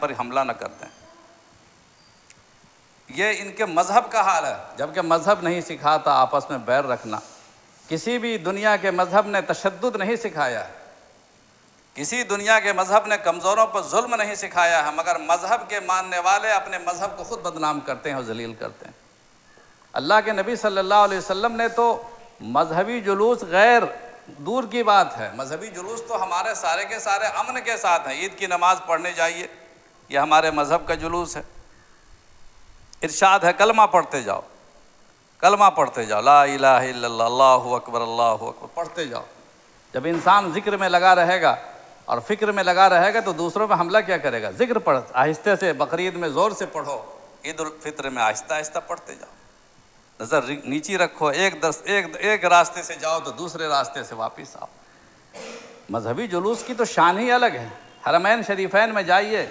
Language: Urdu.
پر حملہ نہ کرتے ہیں۔ یہ ان کے مذہب کا حال ہے، جبکہ مذہب نہیں سکھاتا آپس میں بیر رکھنا۔ کسی بھی دنیا کے مذہب نے تشدد نہیں سکھایا ہے، کسی دنیا کے مذہب نے کمزوروں پر ظلم نہیں سکھایا ہے، مگر مذہب کے ماننے والے اپنے مذہب کو خود بدنام کرتے ہیں اور ذلیل کرتے ہیں۔ اللہ کے نبی صلی اللہ علیہ وسلم نے تو مذہبی جلوس غیر دور کی بات ہے، مذہبی جلوس تو ہمارے سارے کے سارے امن کے ساتھ ہیں۔ عید کی نماز پڑھنے جائیے، یہ ہمارے مذہب کا جلوس ہے۔ ارشاد ہے کلمہ پڑھتے جاؤ، کلمہ پڑھتے جاؤ، لا الہ الا اللہ، اللہ اکبر، اللہ اکبر پڑھتے جاؤ۔ جب انسان ذکر میں لگا رہے گا اور فکر میں لگا رہے گا تو دوسروں پہ حملہ کیا کرے گا؟ ذکر پڑھ، آہستہ سے، بقرعید میں زور سے پڑھو، عید الفطر میں آہستہ آہستہ پڑھتے جاؤ، نظر نیچی رکھو، ایک راستے سے جاؤ تو دوسرے راستے سے واپس آؤ۔ مذہبی جلوس کی تو شان ہی الگ ہے۔ حرمین شریفین میں جائیے،